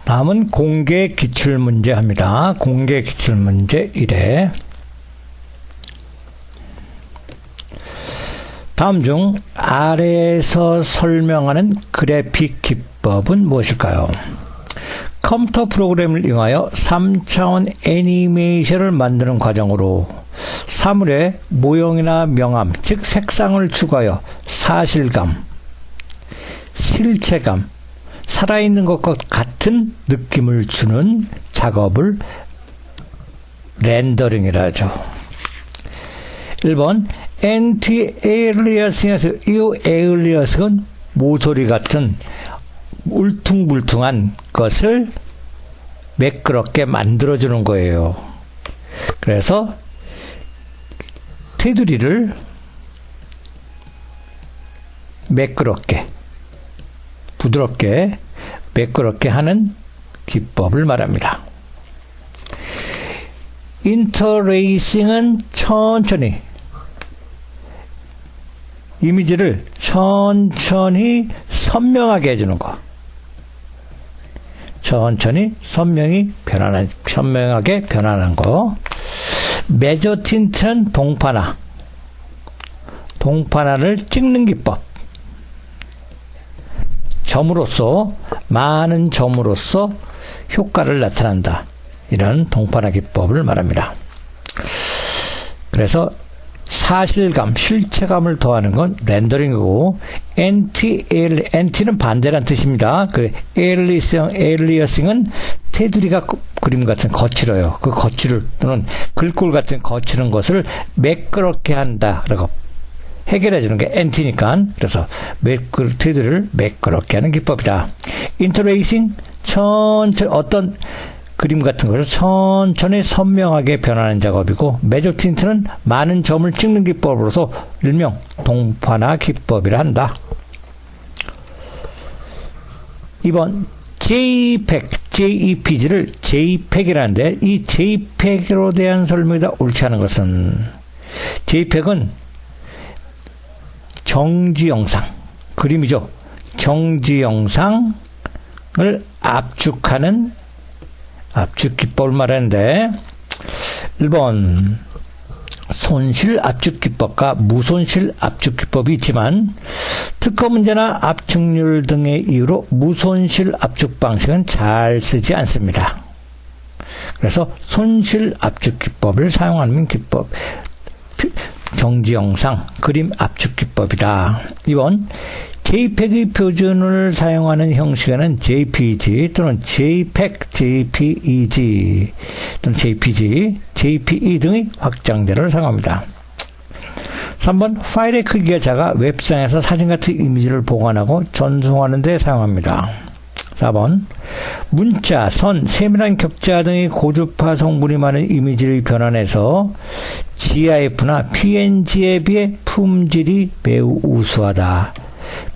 다음은 공개 기출문제 합니다. 공개 기출문제 1회. 다음 중 아래에서 설명하는 그래픽 기법은 무엇일까요? 컴퓨터 프로그램을 이용하여 3차원 애니메이션을 만드는 과정으로 사물의 모형이나 명암, 즉 색상을 추가하여 사실감, 실체감, 살아있는 것과 같은 느낌을 주는 작업을 렌더링이라 하죠. 1번 엔티에일리어싱에서 이 에일리어싱은 모서리 같은 울퉁불퉁한 것을 매끄럽게 만들어주는 거예요. 그래서 테두리를 매끄럽게, 부드럽게, 매끄럽게 하는 기법을 말합니다. 인터레이싱은 천천히, 이미지를 천천히 선명하게 해주는 거. 천천히 선명하게 변하는 거. 메저 틴트는 동파나를 찍는 기법. 점으로써, 많은 점으로써 효과를 나타낸다. 이런 동파나 기법을 말합니다. 그래서 사실감, 실체감을 더하는 건 렌더링이고, 엔티는 반대란 뜻입니다. 그 에일리어싱은 테두리가 그림 같은 거칠어요. 그 거칠을 또는 글꼴 같은 거칠은 것을 매끄럽게 한다. 라고 해결해 주는 게 엔티니까. 그래서 테두리를 매끄럽게 하는 기법이다. 인터레이싱, 천천히 어떤 그림 같은 것을 천천히 선명하게 변하는 작업이고, 메저 틴트는 많은 점을 찍는 기법으로서 일명 동파나 기법이라 한다. 2번 JPEG를 JPEG이라는데, 이 JPEG으로 대한 설명이 다 옳지 않은 것은, JPEG은 정지영상, 그림이죠. 정지영상을 압축하는 압축 기법을 말하는데, 1번 손실 압축 기법과 무손실 압축 기법이 있지만, 특허 문제나 압축률 등의 이유로 무손실 압축 방식은 잘 쓰지 않습니다. 그래서 손실 압축 기법을 사용하는 기법, 정지영상, 그림 압축 기법이다. 2번 JPEG 표준을 사용하는 형식에는 JPG 또는 JPEG, JPEG 또는 JPG, JPE 등의 확장자를 사용합니다. 3번 파일의 크기가 작아 웹상에서 사진 같은 이미지를 보관하고 전송하는 데 사용합니다. 4번 문자, 선, 세밀한 격자 등의 고주파 성분이 많은 이미지를 변환해서 GIF나 PNG에 비해 품질이 매우 우수하다.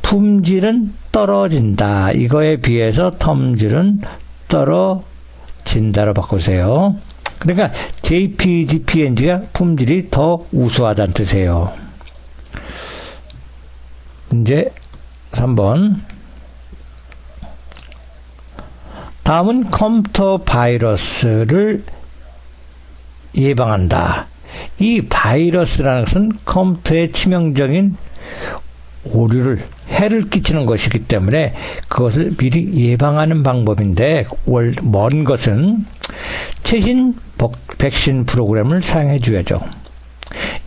품질은 떨어진다. 이거에 비해서 텀질은 떨어진다로 바꾸세요. 그러니까 JPG, PNG가 품질이 더 우수하다는 뜻이에요. 문제 3번. 다음은 컴퓨터 바이러스를 예방한다. 이 바이러스라는 것은 컴퓨터에 치명적인 오류를, 해를 끼치는 것이기 때문에 그것을 미리 예방하는 방법인데, 먼 것은 최신 백신 프로그램을 사용해 줘야죠.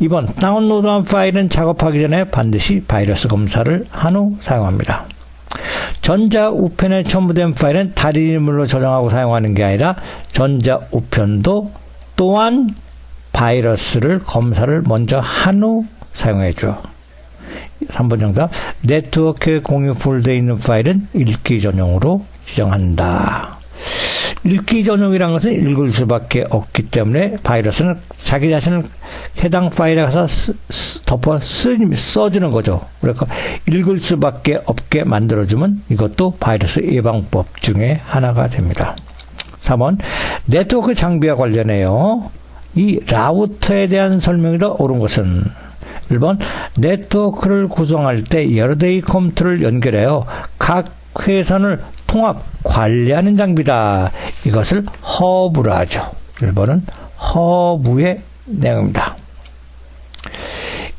2번 다운로드한 파일은 작업하기 전에 반드시 바이러스 검사를 한 후 사용합니다. 전자우편에 첨부된 파일은 달인물로 저장하고 사용하는 게 아니라 전자우편도 또한 바이러스를 검사를 먼저 한 후 사용해 줘. 3번 정답. 네트워크에 공유 폴더에 있는 파일은 읽기 전용으로 지정한다. 읽기 전용이라는 것은 읽을 수밖에 없기 때문에 바이러스는 자기 자신을 해당 파일에 가서 덮어 써주는 거죠. 그러니까 읽을 수밖에 없게 만들어주면 이것도 바이러스 예방법 중에 하나가 됩니다. 4번 네트워크 장비와 관련해요. 이 라우터에 대한 설명이 더 옳은 것은 1번 네트워크를 구성할 때 여러 대의 컴퓨터를 연결해요. 각 회선을 통합, 관리하는 장비다. 이것을 허브라 하죠. 1번은 허브의 내용입니다.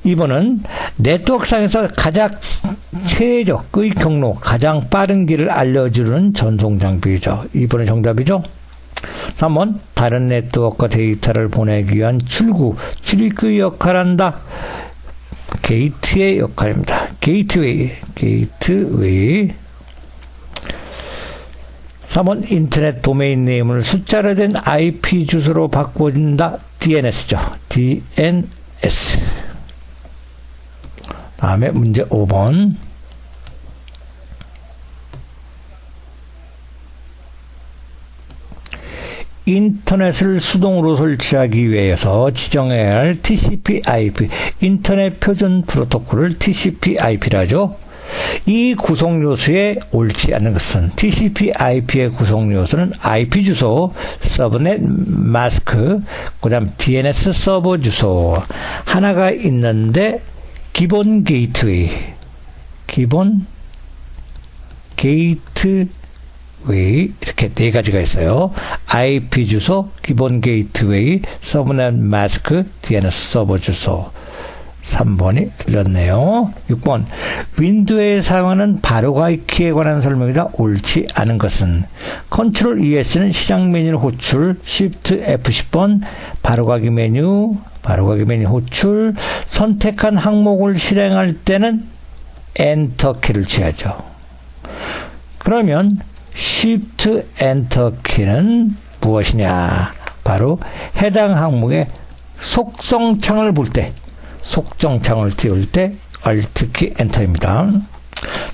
2번은 네트워크상에서 가장 최적의 경로, 가장 빠른 길을 알려주는 전송 장비죠. 2번의 정답이죠. 3번 다른 네트워크 데이터를 보내기 위한 출입구 역할을 한다. 게이트의 역할입니다. 게이트웨이. 3번 인터넷 도메인 네임을 숫자로 된 IP 주소로 바꿔준다. DNS죠. DNS. 다음에 문제 5번. 인터넷을 수동으로 설치하기 위해서 지정해야 할 TCP/IP, 인터넷 표준 프로토콜을 TCP/IP라 하죠. 이 구성 요소에 옳지 않은 것은 TCP/IP의 구성 요소는 IP 주소, 서브넷 마스크, 그다음 DNS 서버 주소 하나가 있는데 기본 게이트웨이, 이렇게 네 가지가 있어요. IP 주소, 기본 게이트웨이, 서브넷 마스크, DNS 서버 주소. 3번이 틀렸네요. 6번 윈도우에 사용하는 바로가기 키에 관한 설명이다. 옳지 않은 것은 컨트롤 ES는 시작 메뉴 호출, Shift F10번 바로가기 메뉴 호출, 선택한 항목을 실행할 때는 엔터 키를 취하죠. 그러면 Shift 엔터 키는 무엇이냐? 바로 해당 항목의 속성창을 볼 때, 속성창을 띄울 때 Alt 키 엔터입니다.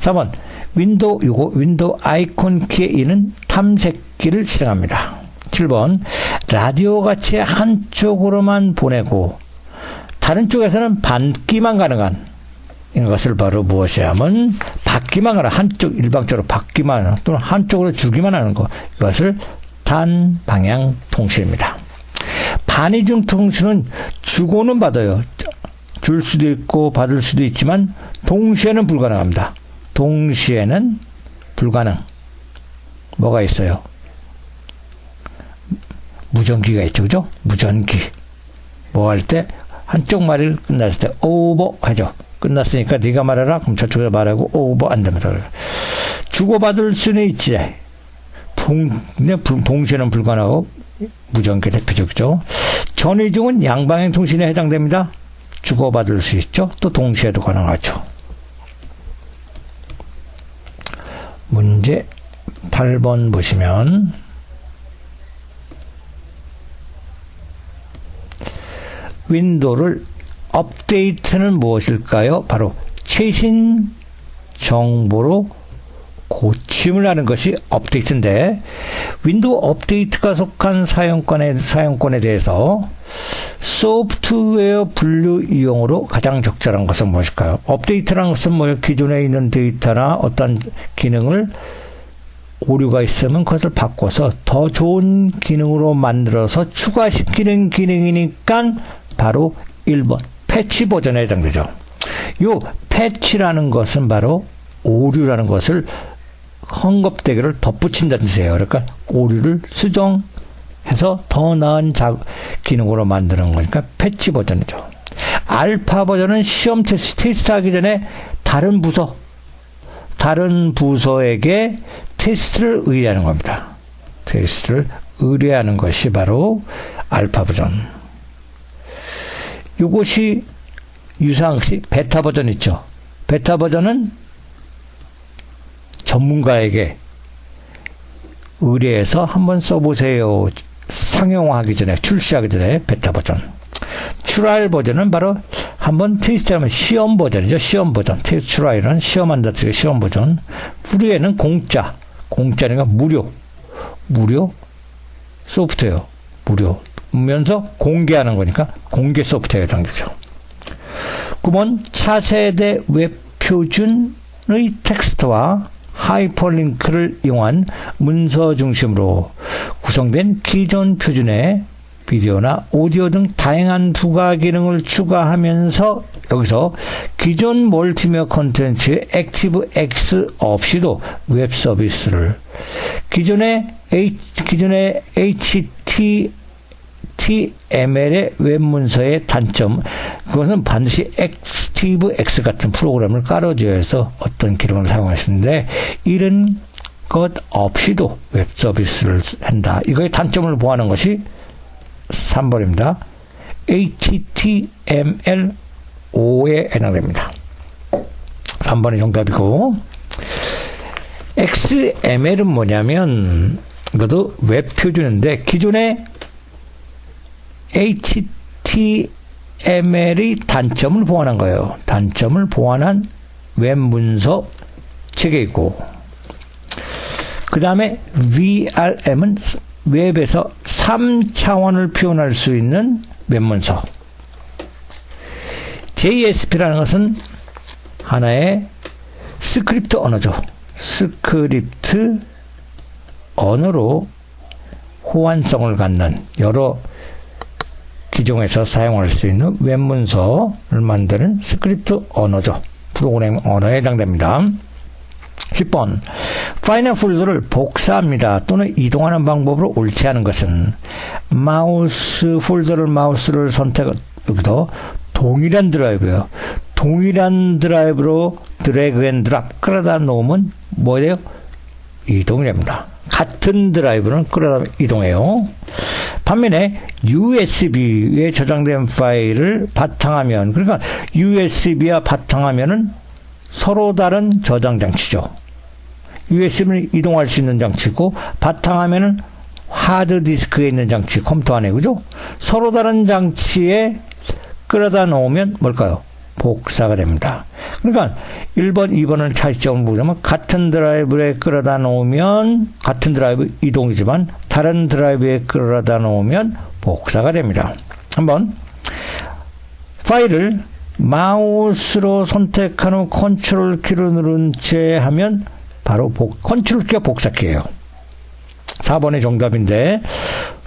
4번 윈도우 아이콘 키의 E는 탐색기를 실행합니다. 7번 라디오 같이 한쪽으로만 보내고 다른 쪽에서는 받기만 가능한 이것을 바로 무엇이냐 하면 받기만 하는, 한쪽 일방적으로 받기만 하는 또는 한쪽으로 주기만 하는 것, 이것을 단방향 통신입니다. 반이중 통신은 주고는 받아요. 줄 수도 있고 받을 수도 있지만 동시에는 불가능합니다. 동시에는 불가능. 뭐가 있어요? 무전기가 있죠. 그죠? 무전기. 뭐 할 때 한쪽 말이 끝났을 때 오버 하죠. 끝났으니까 네가 말해라. 그럼 저쪽에 말하고 오버 안 됩니다. 주고받을 수는 있지. 동시에는 불가능하고 무전기 대표적이죠. 전이중은 양방향 통신에 해당됩니다. 주고받을 수 있죠. 또 동시에도 가능하죠. 문제 8번 보시면 윈도우를 업데이트는 무엇일까요? 바로 최신 정보로 고침을 하는 것이 업데이트인데, 윈도우 업데이트가 속한 사용권에 대해서 소프트웨어 분류 이용으로 가장 적절한 것은 무엇일까요? 업데이트라는 것은 기존에 있는 데이터나 어떤 기능을 오류가 있으면 그것을 바꿔서 더 좋은 기능으로 만들어서 추가시키는 기능이니까 바로 1번 패치 버전에 해당되죠. 요 패치라는 것은 바로 오류라는 것을 헝겊대기를 덧붙인다는 뜻이에요. 그러니까 오류를 수정해서 더 나은 기능으로 만드는 거니까 패치 버전이죠. 알파 버전은 시험 테스트 하기 전에 다른 부서에게 테스트를 의뢰하는 겁니다. 테스트를 의뢰하는 것이 바로 알파 버전. 이것이 유사항시 베타 버전 있죠. 베타 버전은 전문가에게 의뢰해서 한번 써보세요. 상용화하기 전에, 출시하기 전에 베타 버전. 트라이얼 버전은 바로 한번 테스트하면 시험 버전이죠. 시험 버전. 테스트 트라이얼은 시험한다 뜻이에요. 시험 버전. 프리에는 공짜니까 무료 소프트웨어. 무료면서 공개하는 거니까 공개 소프트웨어에 해당되죠. 9번 차세대 웹 표준의 텍스트와 하이퍼링크를 이용한 문서 중심으로 구성된 기존 표준의 비디오나 오디오 등 다양한 부가 기능을 추가하면서 여기서 기존 멀티미디어 콘텐츠의 액티브 X 없이도 웹 서비스를 기존의 HTML의 웹 문서의 단점, 그것은 반드시 액티브 X 같은 프로그램을 깔아줘야 해서 어떤 기능을 사용하시는데 이런 것 없이도 웹 서비스를 한다. 이거의 단점을 보완한 것이 3번입니다. HTML5에 해당됩니다. 3번이 정답이고, XML은 뭐냐면 이것도 웹 표준인데 기존의 HTML의 단점을 보완한 거예요. 단점을 보완한 웹 문서 체계이고, 그 다음에 VRM은 웹에서 3차원을 표현할 수 있는 웹 문서. JSP라는 것은 하나의 스크립트 언어죠. 스크립트 언어로 호환성을 갖는 여러 기종에서 사용할 수 있는 웹 문서를 만드는 스크립트 언어죠. 프로그래밍 언어에 해당됩니다. 10번. 파일이나 폴더를 복사합니다. 또는 이동하는 방법으로 옳지 않은 것은 마우스를 선택하기도 동일한 드라이브예요. 동일한 드라이브로 드래그 앤 드랍 끌어다 놓으면 뭐예요? 이동이 됩니다. 같은 드라이브는 끌어다 이동해요. 반면에 USB에 저장된 파일을 바탕화면, 그러니까 USB와 바탕화면은 서로 다른 저장 장치죠. USB는 이동할 수 있는 장치고 바탕화면은 하드디스크에 있는 장치, 컴퓨터 안에, 그죠? 서로 다른 장치에 끌어다 놓으면 뭘까요? 복사가 됩니다. 그러니까 1번, 2번을 차이점을 보자면 같은 드라이브에 끌어다 놓으면 같은 드라이브 이동이지만 다른 드라이브에 끌어다 놓으면 복사가 됩니다. 한번 파일을 마우스로 선택한 후 컨트롤 키를 누른 채 하면 바로 컨트롤 키가 복사키예요. 4번이 정답인데,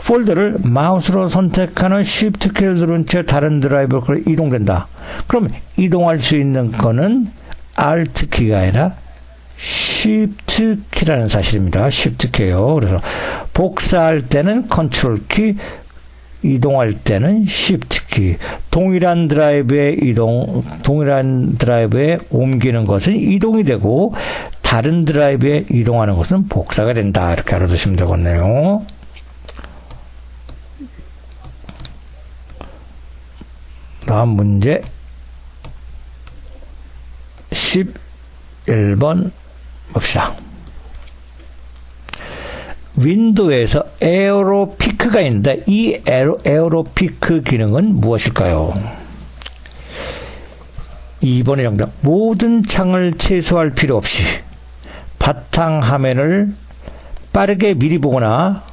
폴더를 마우스로 선택한 후 쉬프트 키를 누른 채 다른 드라이브로 이동된다. 그럼 이동할 수 있는 거는 Alt 키가 아니라 Shift 키라는 사실입니다. Shift 키예요. 그래서 복사할 때는 컨트롤 키, 이동할 때는 Shift 키. 동일한 드라이브에 옮기는 것은 이동이 되고 다른 드라이브에 이동하는 것은 복사가 된다. 이렇게 알아두시면 되겠네요. 다음 문제 11번 봅시다. 윈도우에서 에어로피크가 있는데 이 에어로피크 기능은 무엇일까요? 2번의 정답. 모든 창을 최소화할 필요 없이 바탕화면을 빠르게 미리 보거나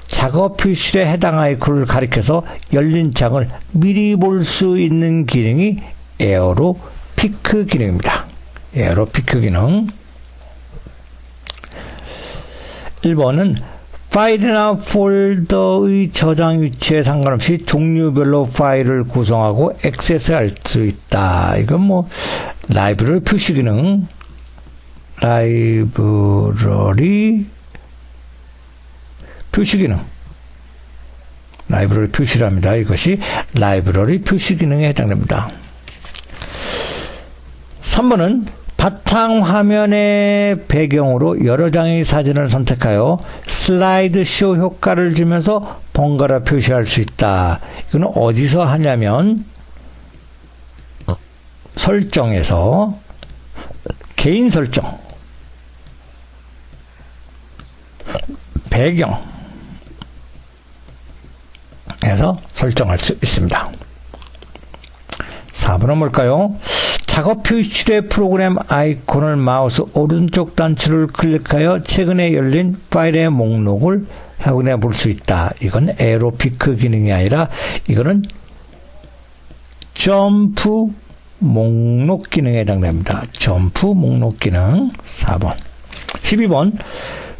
작업 표시에 해당 아이콘을 가리켜서 열린 창을 미리 볼 수 있는 기능이 에어로피크 기능입니다. 에어로피크 기능. 1번은 파일이나 폴더의 저장 위치에 상관없이 종류별로 파일을 구성하고 액세스할 수 있다. 이건 뭐 라이브러리 표시 기능, 라이브러리 표시 기능, 라이브러리 표시랍니다. 이것이 라이브러리 표시 기능에 해당됩니다. 3번은 바탕화면의 배경으로 여러 장의 사진을 선택하여 슬라이드 쇼 효과를 주면서 번갈아 표시할 수 있다. 이거는 어디서 하냐면 설정에서 개인 설정, 배경에서 설정할 수 있습니다. 4번은 뭘까요? 작업 표시의 프로그램 아이콘을 마우스 오른쪽 단추를 클릭하여 최근에 열린 파일의 목록을 확인해 볼 수 있다. 이건 에어로피크 기능이 아니라 이거는 점프 목록 기능에 해당됩니다. 점프 목록 기능. 4번. 12번.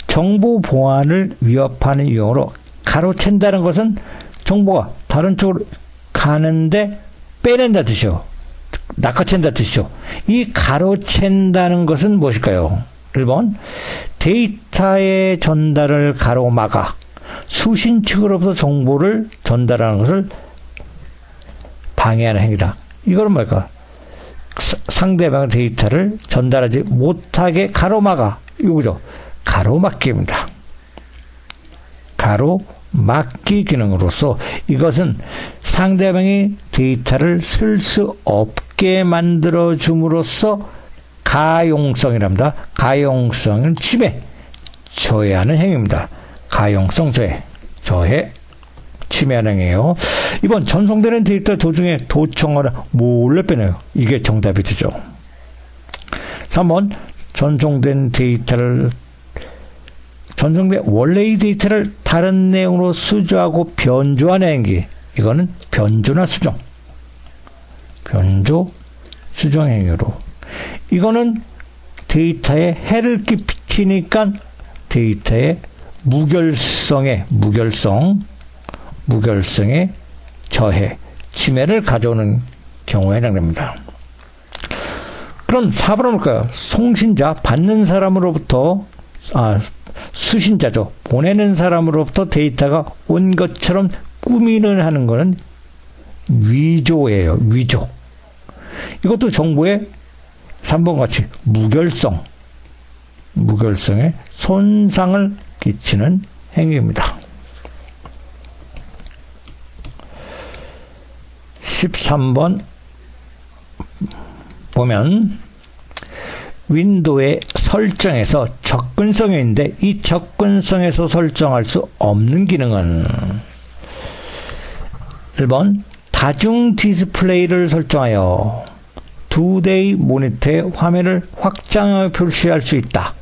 정보 보안을 위협하는 유형으로 가로챈다는 것은 정보가 다른 쪽으로 가는데 빼낸다 뜻이요. 낚아챈다 뜻이죠. 이 가로챈다는 것은 무엇일까요? 1번, 데이터의 전달을 가로막아 수신 측으로부터 정보를 전달하는 것을 방해하는 행위다. 이거는 뭘까? 상대방의 데이터를 전달하지 못하게 가로막아. 이거죠. 가로막기입니다. 가로막기 기능으로서 이것은 상대방이 데이터를 쓸 수 없게 만들어 줌으로써 가용성이랍니다. 가용성은 침해, 저해하는 행위입니다. 가용성 저해, 침해하는 행위예요. 이번 전송되는 데이터 도중에 도청하라 몰래 빼내요. 이게 정답이 되죠. 3번 전송된 원래의 데이터를 다른 내용으로 수정하고 변조하는 행위. 이거는 변조나 수정. 변조, 수정 행위로. 이거는 데이터에 해를 끼치니까 데이터의 무결성의 저해, 침해를 가져오는 경우에 해당됩니다. 그럼 4번은 뭘까요? 송신자, 받는 사람으로부터, 수신자죠. 보내는 사람으로부터 데이터가 온 것처럼 꾸미는 하는 것은 위조예요. 위조. 이것도 정보의 3번 같이 무결성에 손상을 끼치는 행위입니다. 13번 보면 윈도우의 설정에서 접근성이 있는데 이 접근성에서 설정할 수 없는 기능은 1번 다중 디스플레이를 설정하여 2대의 모니터의 화면을 확장하여 표시할 수 있다.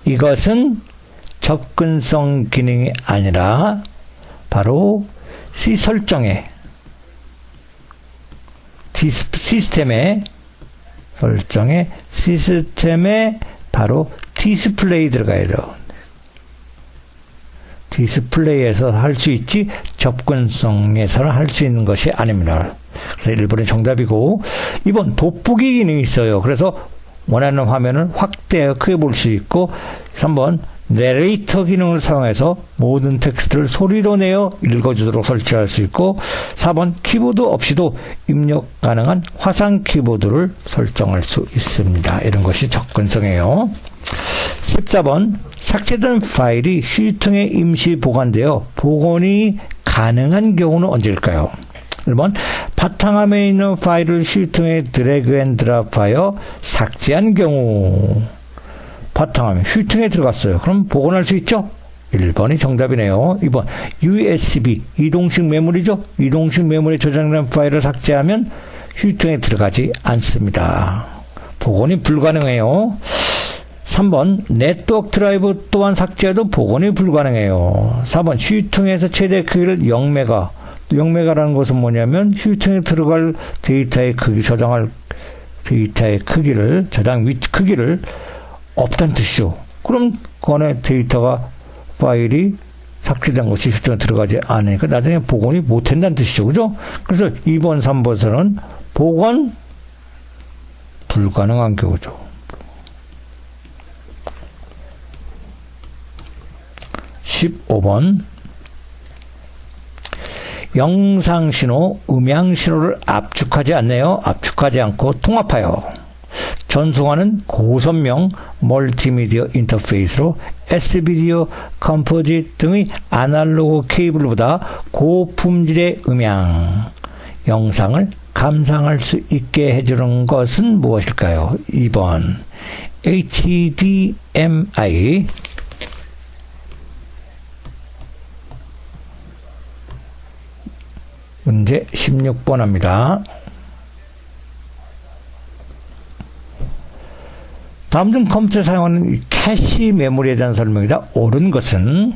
이것은 접근성 기능이 아니라 바로 시스템의 시스템에 바로 디스플레이 들어가야 돼요. 디스플레이에서 할 수 있지 접근성에서는 할 수 있는 것이 아닙니다. 그래서 1번이 정답이고 2번 돋보기 기능이 있어요. 그래서 원하는 화면을 확대하여 크게 볼 수 있고 3번 내레이터 기능을 사용해서 모든 텍스트를 소리로 내어 읽어주도록 설치할 수 있고 4번 키보드 없이도 입력 가능한 화상 키보드를 설정할 수 있습니다. 이런 것이 접근성이에요. 14번 삭제된 파일이 휴지통에 임시 보관되어 복원이 가능한 경우는 언제일까요? 1번 바탕화면에 있는 파일을 휴지통에 드래그 앤 드랍하여 삭제한 경우. 바탕화면 휴지통에 들어갔어요. 그럼 복원할 수 있죠? 1번이 정답이네요. 2번 USB 이동식 메모리죠? 이동식 메모리에 저장된 파일을 삭제하면 휴지통에 들어가지 않습니다. 복원이 불가능해요. 3번 네트워크 드라이브 또한 삭제해도 복원이 불가능해요. 4번 휴지통에서 최대 크기를 0메가라는 것은 뭐냐면 휴지통에 들어갈 데이터의 크기, 저장할 데이터의 크기를, 저장 크기를 없다는 뜻이죠. 그럼 그 안에 데이터가 파일이 삭제된 것이 휴지통에 들어가지 않으니까 나중에 복원이 못한다는 뜻이죠. 그죠? 그래서 2번, 3번에서는 복원 불가능한 경우죠. 15번 영상신호, 음향신호를 압축하지 않네요. 압축하지 않고 통합하여 전송하는 고선명 멀티미디어 인터페이스로 S비디오, 컴포짓 등의 아날로그 케이블보다 고품질의 음향, 영상을 감상할 수 있게 해주는 것은 무엇일까요? 2번 HDMI, 문제 16번 합니다. 다음 중 컴퓨터에 사용하는 캐시 메모리에 대한 설명이다. 옳은 것은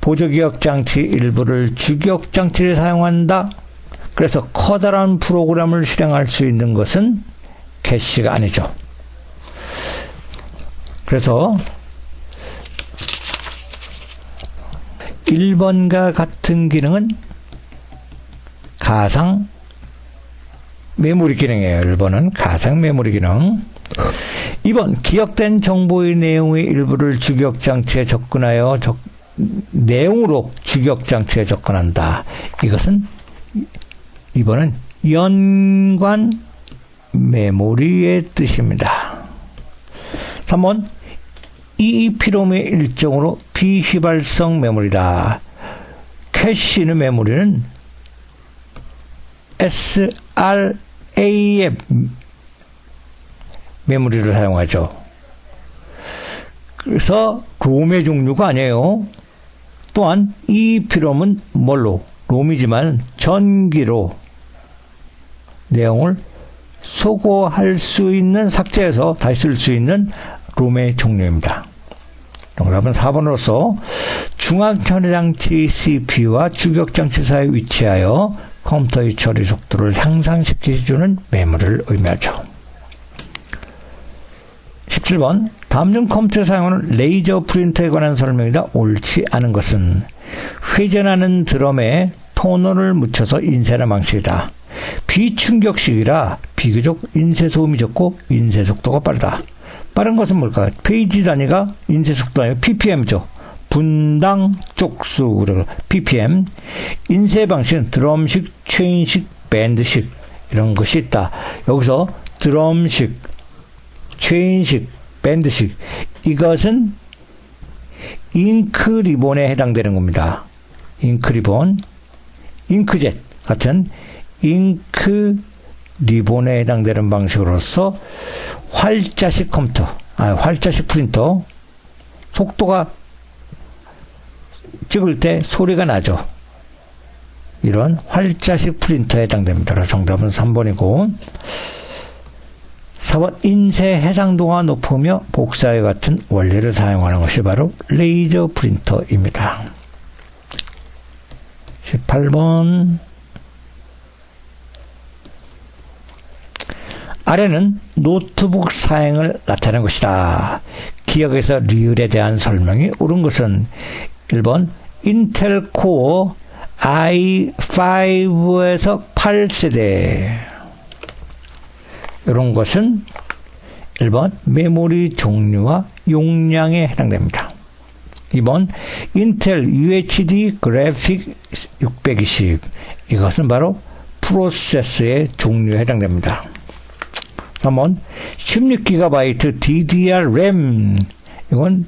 보조기억 장치 일부를 주기억 장치를 사용한다. 그래서 커다란 프로그램을 실행할 수 있는 것은 캐시가 아니죠. 그래서 1번과 같은 기능은 가상 메모리 기능이에요. 1번은 가상 메모리 기능. 2번 기억된 정보의 내용의 일부를 주기억장치에 접근하여 내용으로 주기억장치에 접근한다. 이것은 2번은 연관 메모리의 뜻입니다. 3번 EEPROM의 일종으로 비휘발성 메모리다. 캐시는 메모리는 SRAM 메모리를 사용하죠. 그래서 롬의 종류가 아니에요. 또한 EEPROM은 뭘로? 롬이지만 전기로 내용을 소거할 수 있는, 삭제해서 다시 쓸 수 있는 롬의 종류입니다. 정답은 4번으로서 중앙처리장치 CPU와 주기억장치 사이에 위치하여 컴퓨터의 처리 속도를 향상시켜주는 메모리를 의미하죠. 17번 다음 중 컴퓨터에 사용하는 레이저 프린터에 관한 설명이다. 옳지 않은 것은 회전하는 드럼에 토너를 묻혀서 인쇄하는 방식이다. 비충격식이라 비교적 인쇄 소음이 적고 인쇄 속도가 빠르다. 빠른 것은 뭘까요? 페이지 단위가 인쇄 속도 아니고 ppm이죠. 분당 쪽수 그리고 ppm. 인쇄 방식은 드럼식, 체인식, 밴드식 이런 것이 있다. 여기서 드럼식, 체인식, 밴드식 이것은 잉크 리본에 해당되는 겁니다. 잉크 리본, 잉크젯 같은 잉크 리본에 해당되는 방식으로서 활자식 컴퓨터, 활자식 프린터 속도가 찍을 때 소리가 나죠. 이런 활자식 프린터에 해당됩니다. 그래서 정답은 3번이고 4번 인쇄 해상도가 높으며 복사와 같은 원리를 사용하는 것이 바로 레이저 프린터입니다. 18번 아래는 노트북 사양을 나타내는 것이다. 기억에서 리을에 대한 설명이 옳은 것은 1번 인텔 코어 i5에서 8세대 이런 것은 1번 메모리 종류와 용량에 해당됩니다. 2번 인텔 UHD 그래픽 620 이것은 바로 프로세서의 종류에 해당됩니다. 3번 16GB DDR 램 이건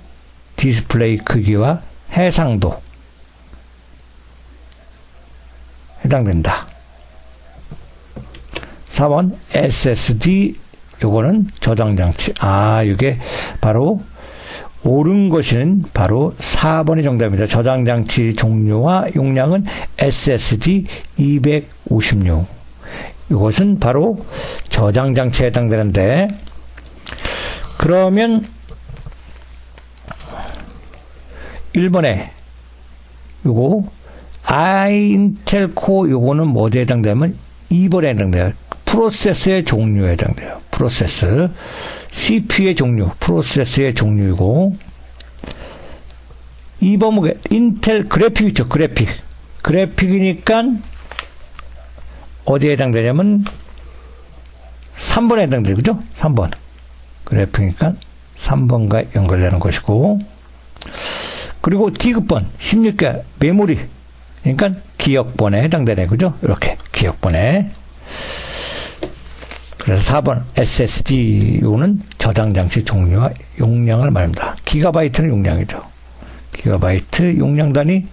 디스플레이 크기와 해상도 해당된다. 4번 SSD 요거는 저장장치. 이게 바로 옳은 것은 바로 4번이 정답입니다. 저장장치 종류와 용량은 SSD 256 이것은 바로 저장장치에 해당되는데 그러면 1번에 요거 인텔 코어 요거는 뭐에 해당되면 2번에 해당돼요. 프로세서의 종류에 해당돼요. 프로세서 CPU의 종류, 프로세서의 종류이고 2번 뭐게 인텔 그래픽 있죠. 그래픽이니까 어디에 해당되냐면 3번에 해당돼요. 그죠? 3번. 그래픽이니까 3번과 연결되는 것이고 그리고 D급번 16개 메모리 그러니까 기억번에 해당되네. 그죠? 이렇게 기억번에. 그래서 4번 SSD는 저장장치 종류와 용량을 말합니다. 기가바이트는 용량이죠. 기가바이트 용량 단위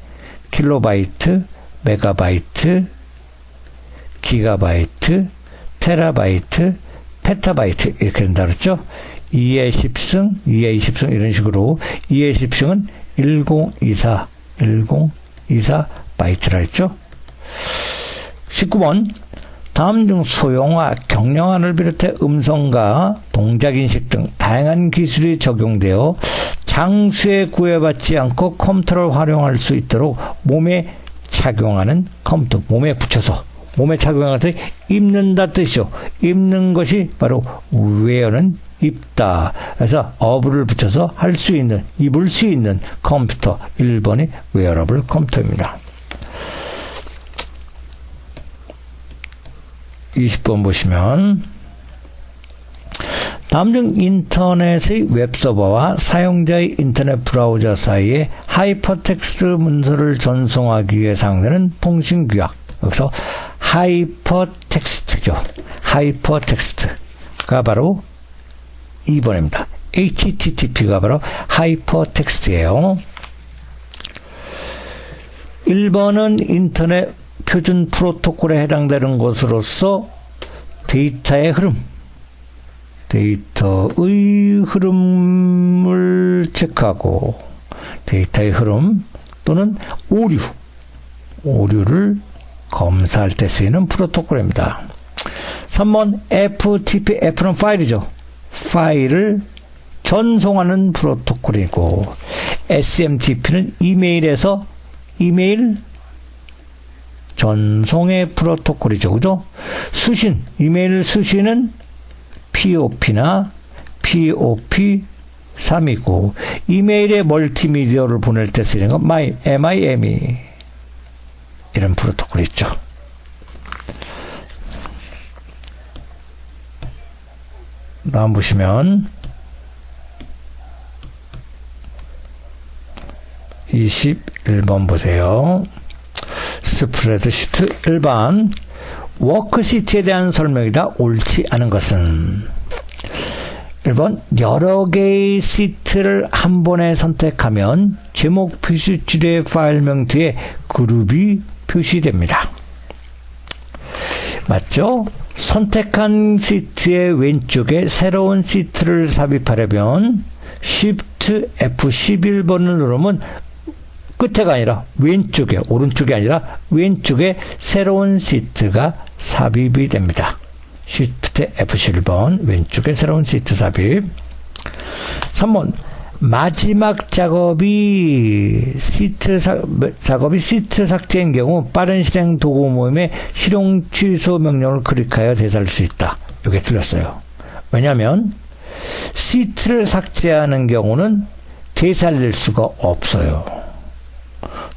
킬로바이트, 메가바이트, 기가바이트, 테라바이트, 페타바이트 이렇게 된다 그랬죠. 2의 10승, 2의 20승 이런 식으로 2의 10승은 1024 바이트라 했죠. 19번 다음 중 소형화, 경량화를 비롯해 음성과 동작인식 등 다양한 기술이 적용되어 장수에 구애받지 않고 컴퓨터를 활용할 수 있도록 몸에 착용하는 컴퓨터, 몸에 붙여서 몸에 착용해서 입는다 뜻이죠. 입는 것이 바로 웨어는 입다. 그래서 of를 붙여서 할 수 있는, 입을 수 있는 컴퓨터. 1번이 웨어러블 컴퓨터입니다. 20번 보시면 다음 중 인터넷의 웹서버와 사용자의 인터넷 브라우저 사이에 하이퍼텍스트 문서를 전송하기 위해 사용되는 통신규약. 여기서 하이퍼텍스트죠. 하이퍼텍스트가 바로 2번입니다. HTTP가 바로 하이퍼텍스트예요. 1번은 인터넷 표준 프로토콜에 해당되는 것으로서 데이터의 흐름을 체크하고 데이터의 흐름 또는 오류를 검사할 때 쓰이는 프로토콜입니다. 3번 FTP, F는 파일이죠. 파일을 전송하는 프로토콜이고 SMTP는 이메일에서 이메일 전송의 프로토콜이죠. 그죠? 이메일 수신은 POP나 POP3이고 이메일에 멀티미디어를 보낼 때 쓰이는 건 MIME 이런 프로토콜이 있죠. 다음 보시면 21번 보세요. 스프레드시트 1번 워크시트에 대한 설명이다. 옳지 않은 것은 1번 여러 개의 시트를 한 번에 선택하면 제목 표시줄의 파일명 뒤에 그룹이 표시됩니다. 맞죠? 선택한 시트의 왼쪽에 새로운 시트를 삽입하려면 Shift F11번을 누르면 끝에가 아니라 왼쪽에, 오른쪽이 아니라 왼쪽에 새로운 시트가 삽입이 됩니다. Shift F11번 왼쪽에 새로운 시트 삽입. 3번 마지막 작업이 시트 삭제인 경우 빠른 실행 도구 모임에 실용 취소 명령을 클릭하여 대사할 수 있다. 이게 틀렸어요. 왜냐하면 시트를 삭제하는 경우는 되살릴 수가 없어요.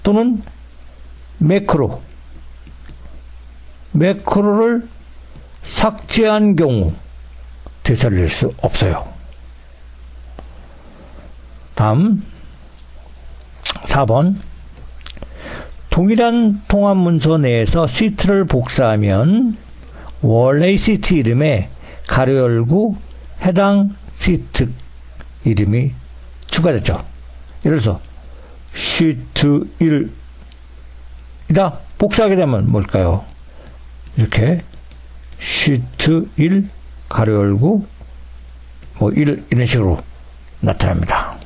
또는 매크로를 삭제한 경우 되살릴 수 없어요. 다음 4번 동일한 통합 문서 내에서 시트를 복사하면 원래의 시트 이름에 가로 열고 해당 시트 이름이 추가되죠. 예를 들어서 시트 1이다 복사하게 되면 뭘까요? 이렇게 시트 1 가로 열고 1 이런 식으로 나타납니다.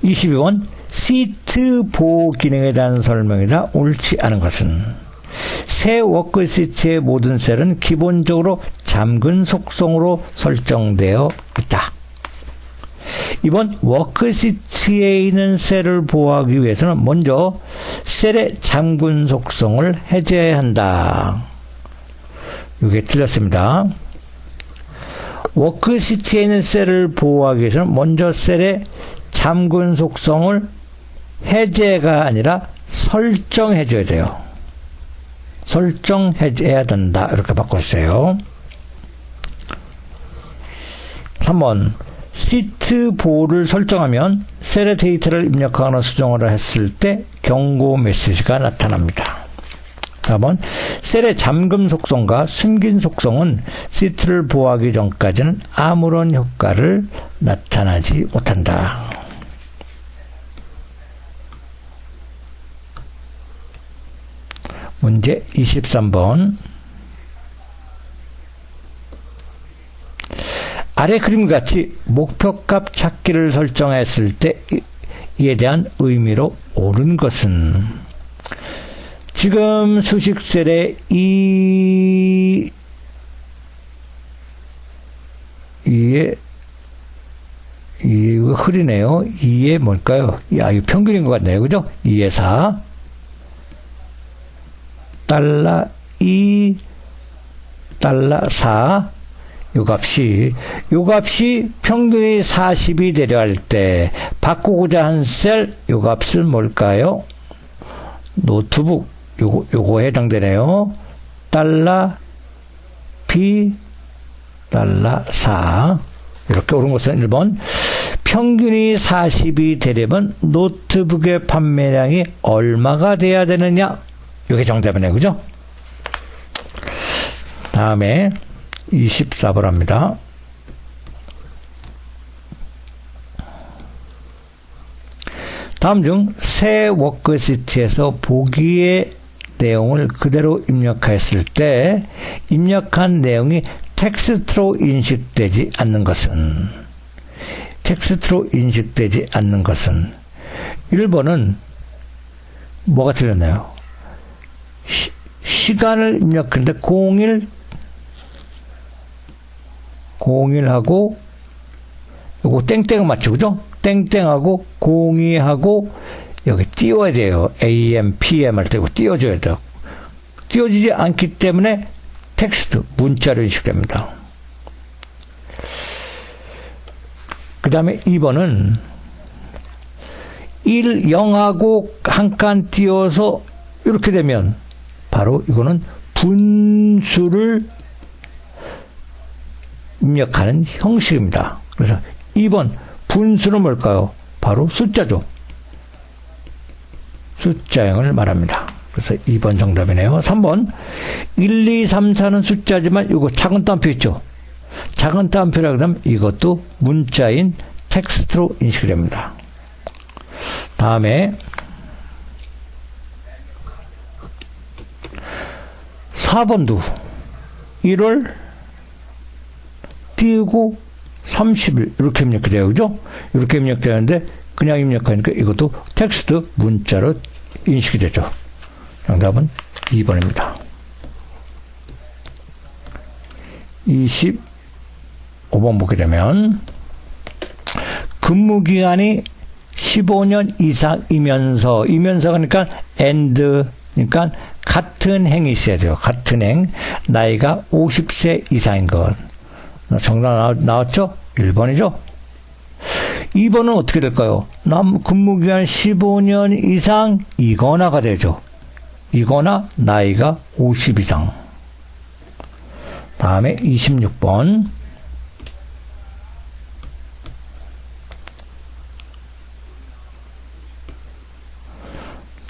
22번 시트 보호 기능에 대한 설명이다. 옳지 않은 것은 새 워크시트의 모든 셀은 기본적으로 잠근 속성으로 설정되어 있다. 이번 워크시트에 있는 셀을 보호하기 위해서는 먼저 셀의 잠근 속성을 해제해야 한다. 이게 틀렸습니다. 워크시트에 있는 셀을 보호하기 위해서는 먼저 셀의 잠근 속성을 해제가 아니라 설정해줘야 돼요. 설정해줘야 된다. 이렇게 바꿨어요. 3번 시트 보호를 설정하면 셀의 데이터를 입력하거나 수정을 했을 때 경고 메시지가 나타납니다. 4번 셀의 잠금 속성과 숨긴 속성은 시트를 보호하기 전까지는 아무런 효과를 나타나지 못한다. 문제 23번 아래 그림과 같이 목표값 찾기를 설정했을 때 이에 대한 의미로 옳은 것은 지금 수식 셀에 이에 흐리네요. 2에 뭘까요? 이거 평균인 것 같네요. 그죠? 2에 4 달러 2 달러 4 4 요 값이 평균이 40이 되려 할 때 바꾸고자 한 셀, 요 값은 뭘까요? 노트북, 요거 해당되네요. 달러 B 달러 4. 이렇게 옳은 것은 1번. 평균이 40이 되려면 노트북의 판매량이 얼마가 돼야 되느냐? 이게 정답이네요. 그죠? 다음에 24번 합니다. 다음 중 새 워크시트에서 보기의 내용을 그대로 입력하였을 때 입력한 내용이 텍스트로 인식되지 않는 것은 1번은 뭐가 틀렸나요? 시간을 입력했는데 01하고 요거 땡땡 맞죠? 그죠? 땡땡하고 02하고 여기 띄워야 돼요. AM, PM 할 때 이거 띄워줘야 돼요. 띄워지지 않기 때문에 텍스트, 문자로 인식됩니다. 그 다음에 2번은 1, 0하고 한 칸 띄워서 이렇게 되면 바로 이거는 분수를 입력하는 형식입니다. 그래서 2번 분수는 뭘까요? 바로 숫자죠. 숫자형을 말합니다. 그래서 2번 정답이네요. 3번 1, 2, 3, 4는 숫자지만 이거 작은 따옴표 있죠. 작은 따옴표라고 하면 이것도 문자인 텍스트로 인식이 됩니다. 다음에 4번도 1월 띄우고 30일 이렇게 입력돼요. 그죠? 이렇게 입력되는데 그냥 입력하니까 이것도 텍스트 문자로 인식이 되죠. 정답은 2번입니다. 25번 보게 되면 근무기간이 15년 이상이면서 그러니까 그러니까 같은 행이 있어야 돼요. 같은 행. 나이가 50세 이상인 것. 정답 나왔죠? 1번이죠? 2번은 어떻게 될까요? 근무기간 15년 이상이거나가 되죠. 이거나 나이가 50 이상. 다음에 26번.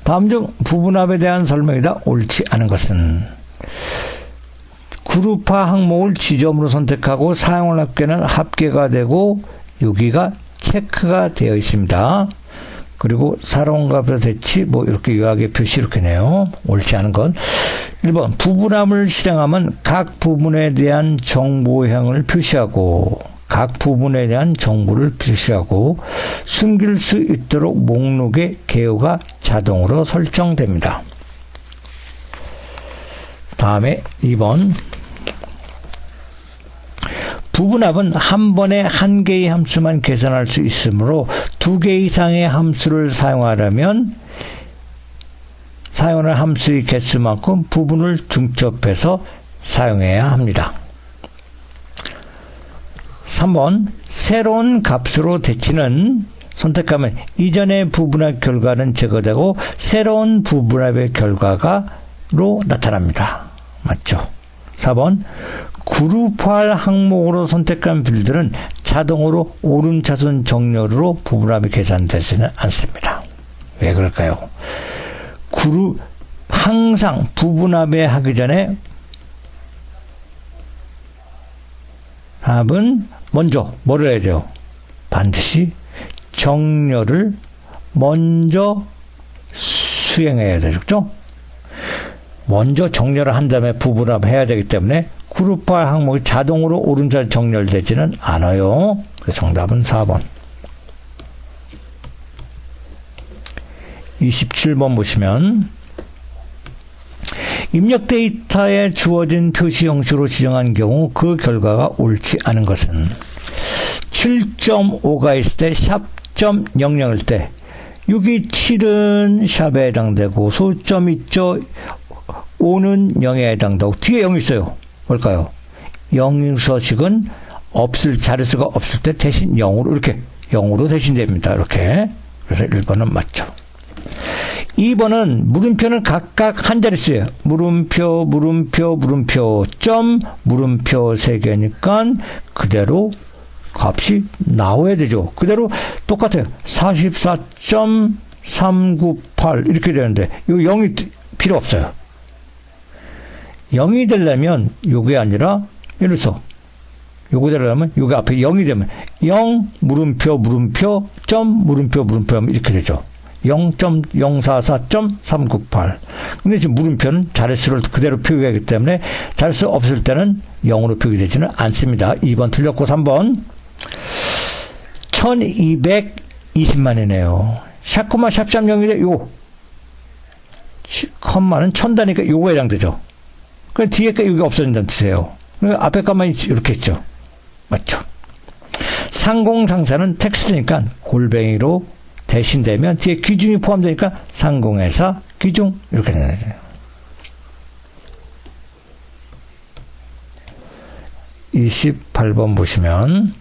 다음 중 부분합에 대한 설명이다. 옳지 않은 것은 그룹화 항목을 지점으로 선택하고 사용할 합계는 합계가 되고 여기가 체크가 되어 있습니다. 그리고 새로운 값의 대치 이렇게 유학의 표시 이렇게 네요. 옳지 않은 건 1번 부분함을 실행하면 각 부분에 대한 정보형을 표시하고 각 부분에 대한 정보를 표시하고 숨길 수 있도록 목록의 개요가 자동으로 설정됩니다. 다음에 2번 부분합은 한 번에 한 개의 함수만 계산할 수 있으므로 두 개 이상의 함수를 사용하려면 사용하는 함수의 개수만큼 부분을 중첩해서 사용해야 합니다. 3번 새로운 값으로 대치는 선택하면 이전의 부분합 결과는 제거되고 새로운 부분합의 결과가로 나타납니다. 맞죠? 4번 그룹화 항목으로 선택한 필드는 자동으로 오른차순 정렬으로 부분합이 계산되지는 않습니다. 왜 그럴까요? 항상 부분합에 하기 전에 합은 먼저 뭐를 해야 돼요? 반드시 정렬을 먼저 수행해야 되죠. 먼저 정렬을 한 다음에 부분합 해야 되기 때문에 그룹화 항목이 자동으로 오른쪽 정렬되지는 않아요. 그래서 정답은 4번. 27번 보시면 입력 데이터에 주어진 표시 형식으로 지정한 경우 그 결과가 옳지 않은 것은 7.5가 있을 때 샵.00일 때 여기 7은 샵에 해당되고 소점 있죠. 5는 0에 해당되고 뒤에 0이 있어요. 뭘까요? 영서식은 자릿수가 없을 때 대신 0으로 이렇게 0으로 대신됩니다. 이렇게. 그래서 1번은 맞죠. 2번은 물음표는 각각 한 자릿수예요. 물음표, 물음표, 물음표, 점, 물음표 3개니까 그대로 값이 나와야 되죠. 그대로 똑같아요. 44.398 이렇게 되는데 이 0이 필요 없어요. 0이 되려면 요게 아니라 이래서 요거 되려면 요게 앞에 0이 되면 0 물음표 물음표 점 물음표 물음표 하면 이렇게 되죠. 0.044.398. 근데 지금 물음표는 자릿수를 그대로 표기하기 때문에 자릿수 없을 때는 0으로 표기되지는 않습니다. 2번 틀렸고 3번 1220만이네요. 샤코마 샵샵 0인데 요거 컴마는 1000다니까 요거에 해당되죠. 그럼 뒤에 거 여기 없어진다는 뜻이에요. 앞에 것만 이렇게 있죠. 맞죠? 상공상사는 텍스트니까 골뱅이로 대신되면 뒤에 기중이 포함되니까 상공회사 기중 이렇게 되는 거예요. 28번 보시면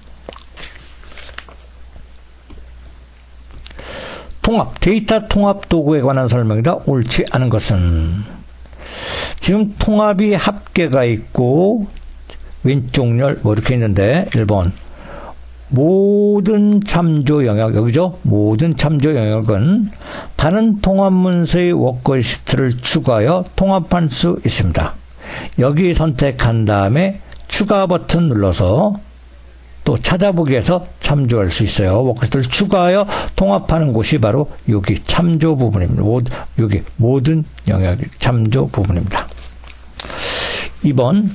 데이터 통합 도구에 관한 설명이다. 옳지 않은 것은 지금 통합이 합계가 있고 왼쪽 열 뭐 이렇게 있는데 1번 모든 참조 영역 여기죠. 모든 참조 영역은 다른 통합 문서의 워크시트를 추가하여 통합할 수 있습니다. 여기 선택한 다음에 추가 버튼 눌러서 또 찾아보기에서 참조할 수 있어요. 워크시트를 추가하여 통합하는 곳이 바로 여기 참조 부분입니다. 여기 모든 영역 참조 부분입니다. 2번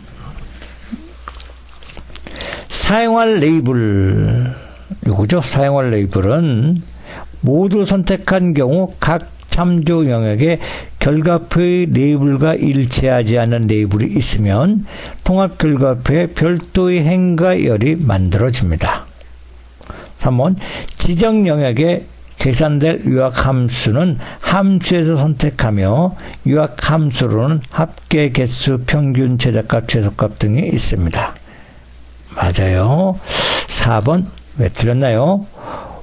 사용할 레이블 요거죠. 사용할 레이블은 모두 선택한 경우 각 참조 영역에 결과표의 레이블과 일치하지 않는 레이블이 있으면 통합 결과표에 별도의 행과 열이 만들어집니다. 3번 지정 영역에 계산될 유학 함수는 함수에서 선택하며 유학 함수로는 합계 개수, 평균, 최저값, 최소값 등이 있습니다. 맞아요. 4번 왜 틀렸나요?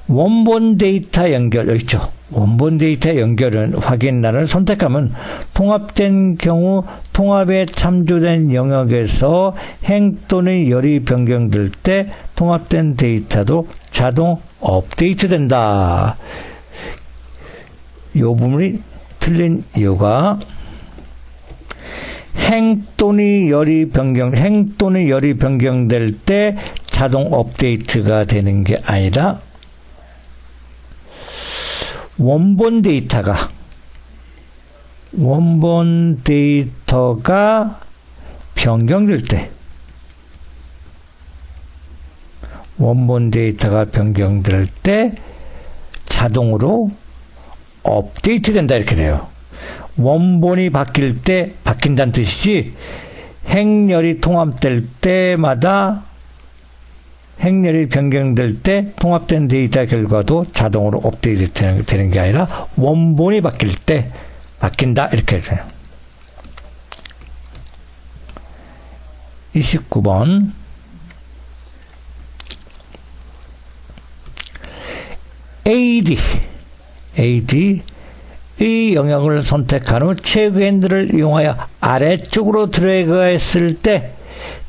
원본 데이터 연결 여기 있죠. 원본 데이터 연결은 확인란을 선택하면 통합된 경우 통합에 참조된 영역에서 행 또는 열이 변경될 때 통합된 데이터도 자동 업데이트 된다. 이 부분이 틀린 이유가 행 또는 열이 변경될 때 자동 업데이트가 되는 게 아니라 원본 데이터가 변경될 때 자동으로 업데이트 된다 이렇게 돼요. 원본이 바뀔 때 바뀐다는 뜻이지 행렬이 통합될 때마다 행렬이 변경될 때 통합된 데이터 결과도 자동으로 업데이트 되는 게 아니라 원본이 바뀔 때 바뀐다 이렇게 돼요. 29번 AD의 영역을 선택한 후 최고 핸들을 이용하여 아래쪽으로 드래그했을 때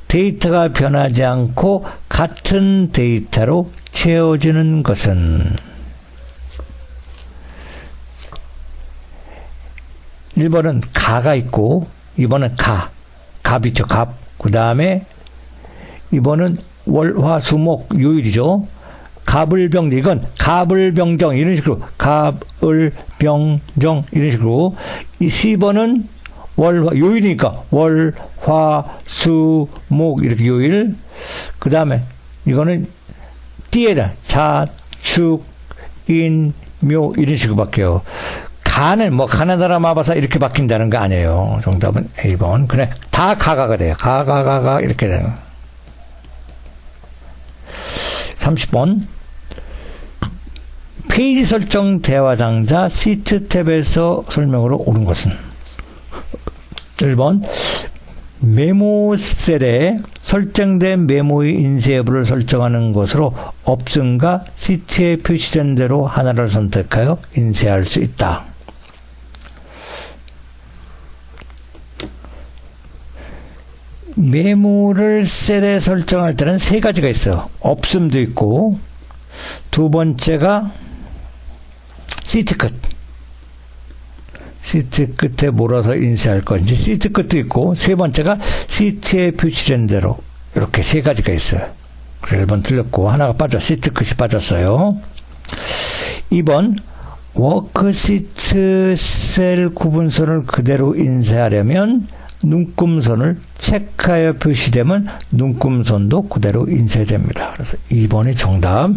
데이터가 변하지 않고 같은 데이터로 채워지는 것은 1번은 가가 있고 2번은 갑이죠. 갑. 그 다음에 2번은 월화수목 요일이죠. 갑을병정 이건 갑을병정 이런 식으로 갑을병정 이런 식으로 이 10번은 요일이니까 월화수목 이렇게 요일 그 다음에 이거는 띠에다 자축인묘 이런 식으로 바뀌어요. 가는 가나다라 마바사 이렇게 바뀐다는 거 아니에요. 정답은 A번. 그래 다 가가 돼요. 가가 이렇게 되는 거. 30번 페이지 설정 대화 상자 시트 탭에서 설명으로 옳은 것은 1번 메모셀에 설정된 메모의 인쇄 여부를 설정하는 것으로 없음과 시트에 표시된 대로 하나를 선택하여 인쇄할 수 있다. 메모를 셀에 설정할 때는 세 가지가 있어요. 없음도 있고, 두 번째가 시트 끝. 시트 끝에 몰아서 인쇄할 건지 시트 끝도 있고, 세 번째가 시트에 표시된 대로, 이렇게 세 가지가 있어요. 그래서 1번 틀렸고 하나가 시트 끝이 빠졌어요. 2번 워크시트 셀 구분선을 그대로 인쇄하려면 눈금선을 체크하여 표시되면 눈금선도 그대로 인쇄됩니다. 그래서 2번이 정답.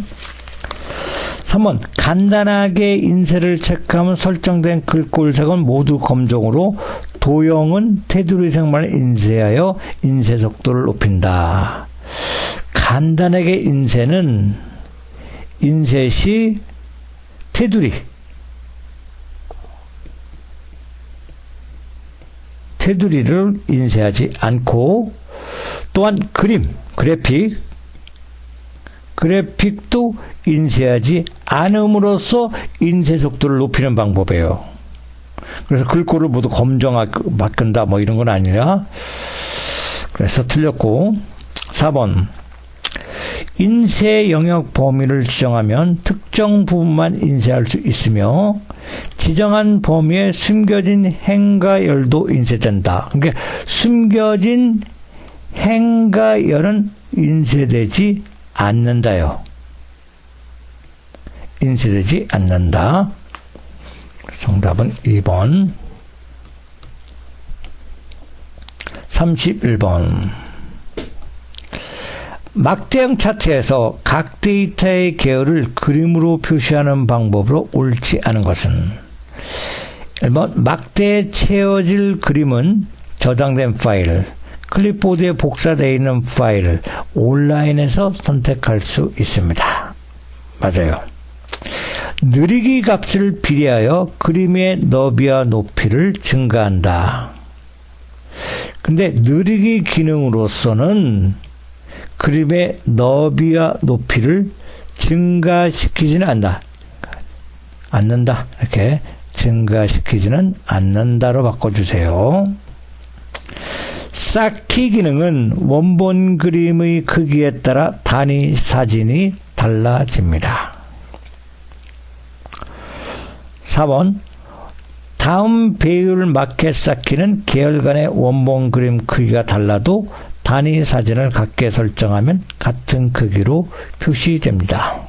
3번 간단하게 인쇄를 체크하면 설정된 글꼴색은 모두 검정으로 도형은 테두리색만 인쇄하여 인쇄 속도를 높인다. 간단하게 인쇄는 인쇄 시 테두리를 인쇄하지 않고, 또한 그래픽도 인쇄하지 않음으로써 인쇄 속도를 높이는 방법이에요. 그래서 글꼴을 모두 검정하게 바꾼다 뭐 이런 건 아니라. 그래서 틀렸고. 4번 인쇄 영역 범위를 지정하면 특정 부분만 인쇄할 수 있으며 지정한 범위에 숨겨진 행과 열도 인쇄된다. 그러니까 숨겨진 행과 열은 인쇄되지 않는다요. 인쇄되지 않는다. 정답은 2번. 31번. 막대형 차트에서 각 데이터의 계열을 그림으로 표시하는 방법으로 옳지 않은 것은 1번 막대에 채워질 그림은 저장된 파일, 클립보드에 복사되어 있는 파일, 온라인에서 선택할 수 있습니다. 맞아요. 느리기 값을 비례하여 그림의 너비와 높이를 증가한다. 근데 느리기 기능으로서는 그림의 너비와 높이를 증가시키지는 않는다. 이렇게 증가시키지는 않는다로 바꿔주세요. 쌓기 기능은 원본 그림의 크기에 따라 단위 사진이 달라집니다. 4번 다음 배율 마켓 쌓기는 계열 간의 원본 그림 크기가 달라도 단위 사진을 같게 설정하면 같은 크기로 표시됩니다.